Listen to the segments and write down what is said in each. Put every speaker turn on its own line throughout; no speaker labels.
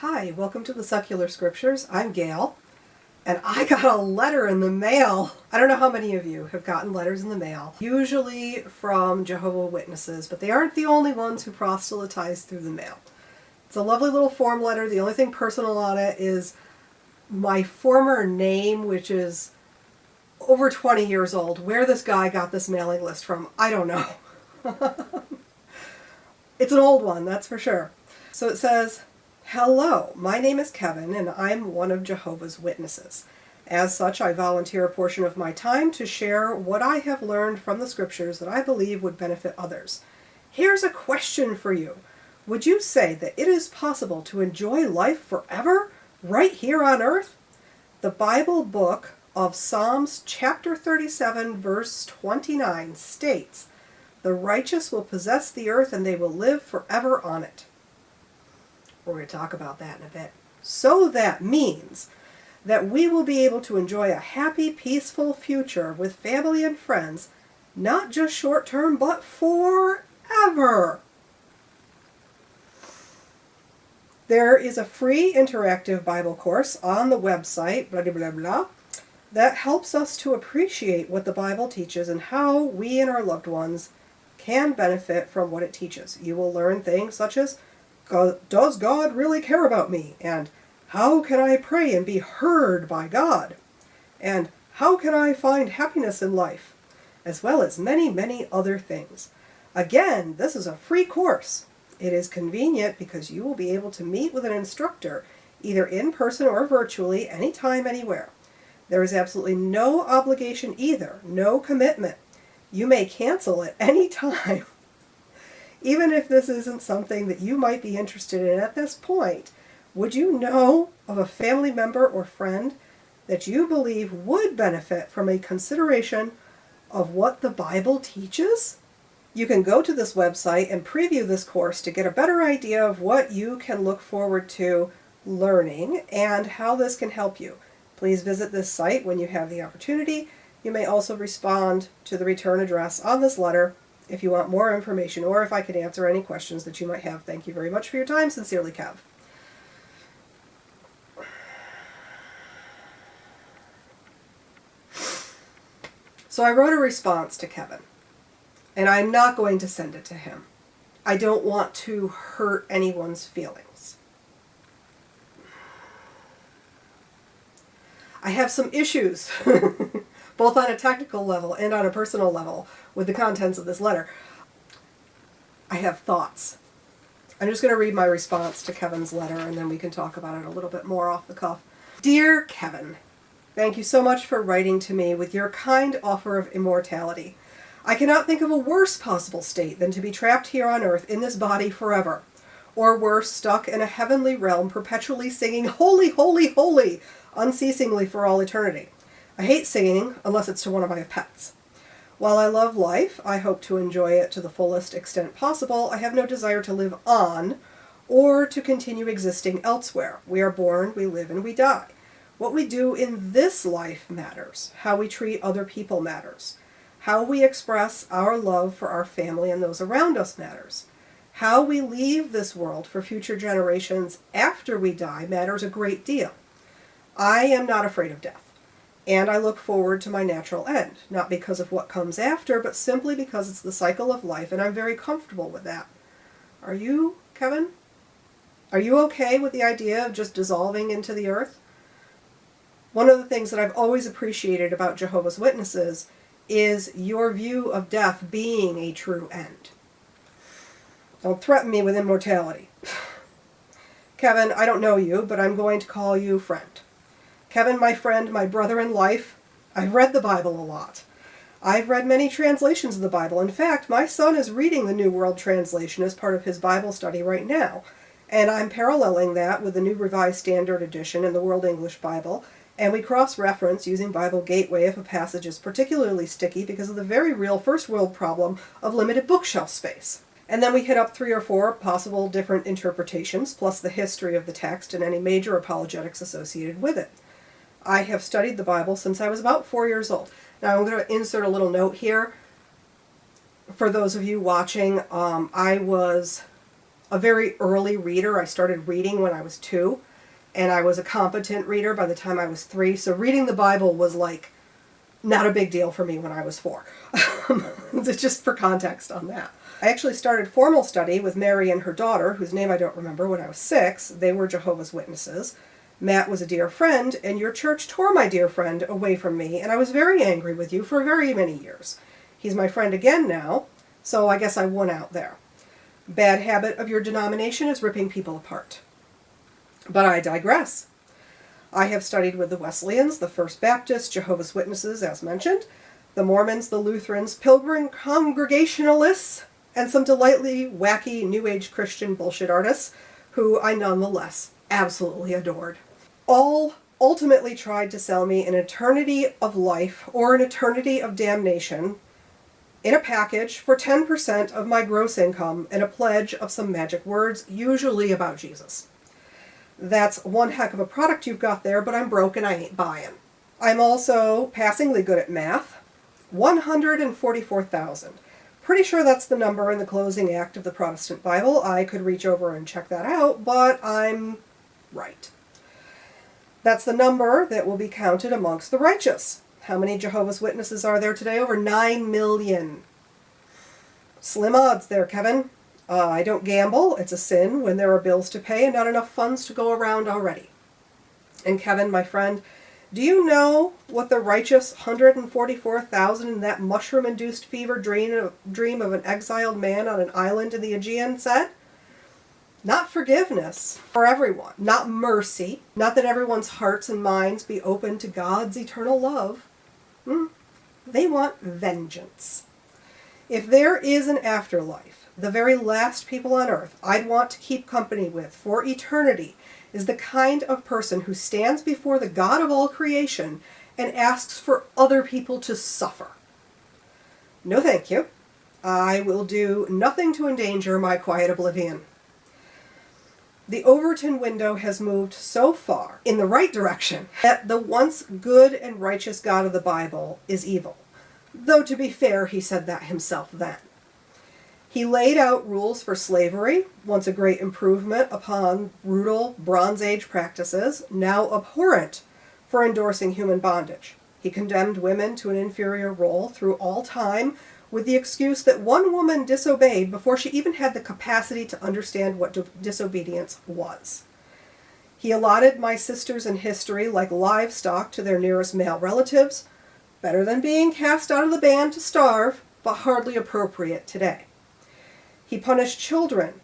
Hi, welcome to the Secular Scriptures. I'm Gail, and I got a letter in the mail. I don't know how many of you have gotten letters in the mail, usually from Jehovah Witnesses, but they aren't the only ones who proselytize through the mail. It's a lovely little form letter. The only thing personal on it is my former name, which is over 20 years old. Where this guy got this mailing list from, I don't know. It's an old one, that's for sure. So it says, "Hello, my name is Kevin, and I'm one of Jehovah's Witnesses. As such, I volunteer a portion of my time to share what I have learned from the scriptures that I believe would benefit others. Here's a question for you. Would you say that it is possible to enjoy life forever, right here on earth? The Bible book of Psalms chapter 37, verse 29 states, 'The righteous will possess the earth and they will live forever on it.'" We're going to talk about that in a bit. So that means that we will be able to enjoy a happy, peaceful future with family and friends, not just short term, but forever. There is a free interactive Bible course on the website, blah, blah, blah, blah, that helps us to appreciate what the Bible teaches and how we and our loved ones can benefit from what it teaches. You will learn things such as, does God really care about me? And how can I pray and be heard by God? And how can I find happiness in life? As well as many, many other things. Again, this is a free course. It is convenient because you will be able to meet with an instructor, either in person or virtually, anytime, anywhere. There is absolutely no obligation either, no commitment. You may cancel at any time. Even if this isn't something that you might be interested in at this point, would you know of a family member or friend that you believe would benefit from a consideration of what the Bible teaches? You can go to this website and preview this course to get a better idea of what you can look forward to learning and how this can help you. Please visit this site when you have the opportunity. You may also respond to the return address on this letter if you want more information or if I can answer any questions that you might have. Thank you very much for your time. Sincerely, Kev. So I wrote a response to Kevin, and I'm not going to send it to him. I don't want to hurt anyone's feelings. I have some issues, both on a technical level and on a personal level, with the contents of this letter. I have thoughts. I'm just going to read my response to Kevin's letter, and then we can talk about it a little bit more off the cuff. Dear Kevin, thank you so much for writing to me with your kind offer of immortality. I cannot think of a worse possible state than to be trapped here on earth in this body forever, or worse, stuck in a heavenly realm perpetually singing, "Holy, holy, holy," unceasingly for all eternity. I hate singing unless it's to one of my pets. While I love life, I hope to enjoy it to the fullest extent possible. I have no desire to live on or to continue existing elsewhere. We are born, we live, and we die. What we do in this life matters. How we treat other people matters. How we express our love for our family and those around us matters. How we leave this world for future generations after we die matters a great deal. I am not afraid of death. And I look forward to my natural end, not because of what comes after, but simply because it's the cycle of life, and I'm very comfortable with that. Are you, Kevin? Are you okay with the idea of just dissolving into the earth? One of the things that I've always appreciated about Jehovah's Witnesses is your view of death being a true end. Don't threaten me with immortality. Kevin, I don't know you, but I'm going to call you friend. Kevin, my friend, my brother in life, I've read the Bible a lot. I've read many translations of the Bible. In fact, my son is reading the New World Translation as part of his Bible study right now. And I'm paralleling that with the New Revised Standard Edition and the World English Bible. And we cross-reference using Bible Gateway if a passage is particularly sticky because of the very real first world problem of limited bookshelf space. And then we hit up 3 or 4 possible different interpretations, plus the history of the text and any major apologetics associated with it. I have studied the Bible since I was about 4 years old. Now I'm going to insert a little note here. For those of you watching, I was a very early reader. I started reading when I was 2, and I was a competent reader by the time I was 3. So reading the Bible was like not a big deal for me when I was 4. Just for context on that. I actually started formal study with Mary and her daughter, whose name I don't remember, when I was 6. They were Jehovah's Witnesses. Matt was a dear friend, and your church tore my dear friend away from me, and I was very angry with you for very many years. He's my friend again now, so I guess I won out there. Bad habit of your denomination is ripping people apart. But I digress. I have studied with the Wesleyans, the First Baptists, Jehovah's Witnesses, as mentioned, the Mormons, the Lutherans, Pilgrim Congregationalists, and some delightfully wacky New Age Christian bullshit artists who I nonetheless absolutely adored. All ultimately tried to sell me an eternity of life or an eternity of damnation in a package for 10% of my gross income and a pledge of some magic words, usually about Jesus. That's one heck of a product you've got there, but I'm broke and I ain't buying. I'm also passingly good at math. 144,000. Pretty sure that's the number in the closing act of the Protestant Bible. I could reach over and check that out, but I'm right. That's the number that will be counted amongst the righteous. How many Jehovah's Witnesses are there today? Over 9 million. Slim odds there, Kevin. I don't gamble. It's a sin when there are bills to pay and not enough funds to go around already. And Kevin, my friend, do you know what the righteous 144,000 in that mushroom-induced fever dream of an exiled man on an island in the Aegean said? Not forgiveness for everyone, not mercy, not that everyone's hearts and minds be open to God's eternal love. They want vengeance. If there is an afterlife, the very last people on earth I'd want to keep company with for eternity is the kind of person who stands before the God of all creation and asks for other people to suffer. No thank you. I will do nothing to endanger my quiet oblivion. The Overton window has moved so far in the right direction that the once good and righteous God of the Bible is evil. Though to be fair, he said that himself then. He laid out rules for slavery, once a great improvement upon brutal Bronze Age practices, now abhorrent for endorsing human bondage. He condemned women to an inferior role through all time with the excuse that one woman disobeyed before she even had the capacity to understand what disobedience was. He allotted my sisters in history like livestock to their nearest male relatives, better than being cast out of the band to starve, but hardly appropriate today. He punished children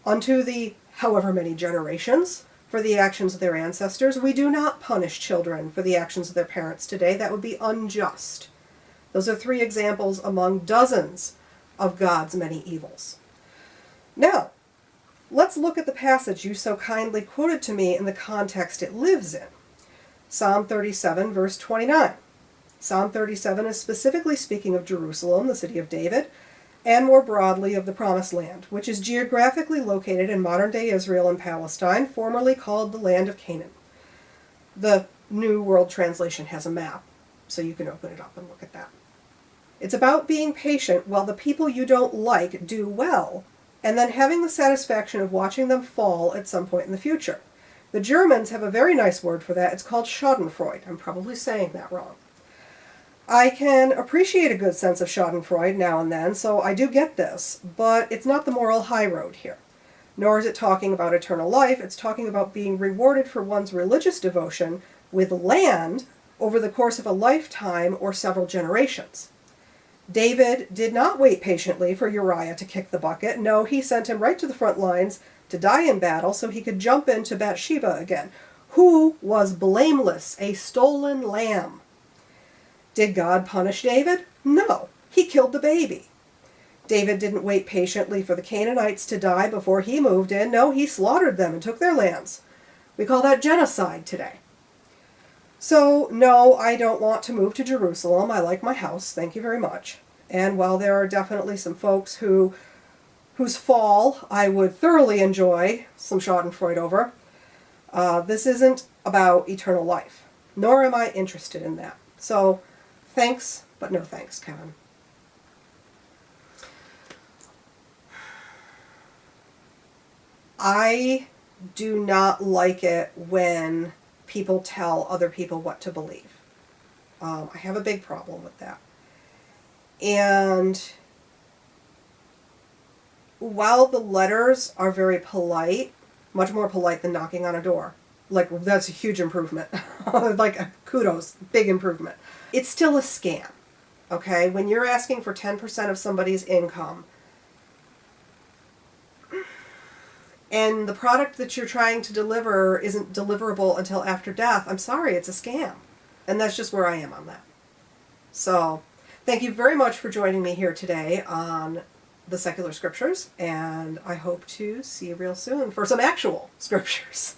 unto the however many generations for the actions of their ancestors. We do not punish children for the actions of their parents today. That would be unjust. Those are 3 examples among dozens of God's many evils. Now, let's look at the passage you so kindly quoted to me in the context it lives in. Psalm 37, verse 29. Psalm 37 is specifically speaking of Jerusalem, the city of David, and more broadly of the Promised Land, which is geographically located in modern-day Israel and Palestine, formerly called the land of Canaan. The New World Translation has a map, so you can open it up and look at that. It's about being patient while the people you don't like do well, and then having the satisfaction of watching them fall at some point in the future. The Germans have a very nice word for that. It's called schadenfreude. I'm probably saying that wrong. I can appreciate a good sense of schadenfreude now and then, so I do get this, but it's not the moral high road here. Nor is it talking about eternal life. It's talking about being rewarded for one's religious devotion with land over the course of a lifetime or several generations. David did not wait patiently for Uriah to kick the bucket. No, he sent him right to the front lines to die in battle so he could jump into Bathsheba again, who was blameless, a stolen lamb. Did God punish David? No, he killed the baby. David didn't wait patiently for the Canaanites to die before he moved in. No, he slaughtered them and took their lands. We call that genocide today. So, no, I don't want to move to Jerusalem. I like my house, thank you very much. And while there are definitely some folks whose fall I would thoroughly enjoy some schadenfreude over, this isn't about eternal life, nor am I interested in that. So, thanks, but no thanks, Kevin. I do not like it when people tell other people what to believe. I have a big problem with that. And while the letters are very polite, much more polite than knocking on a door, like that's a huge improvement, like kudos, big improvement. It's still a scam, okay? When you're asking for 10% of somebody's income, and the product that you're trying to deliver isn't deliverable until after death, I'm sorry, it's a scam. And that's just where I am on that. So, thank you very much for joining me here today on the Secular Scriptures, and I hope to see you real soon for some actual scriptures.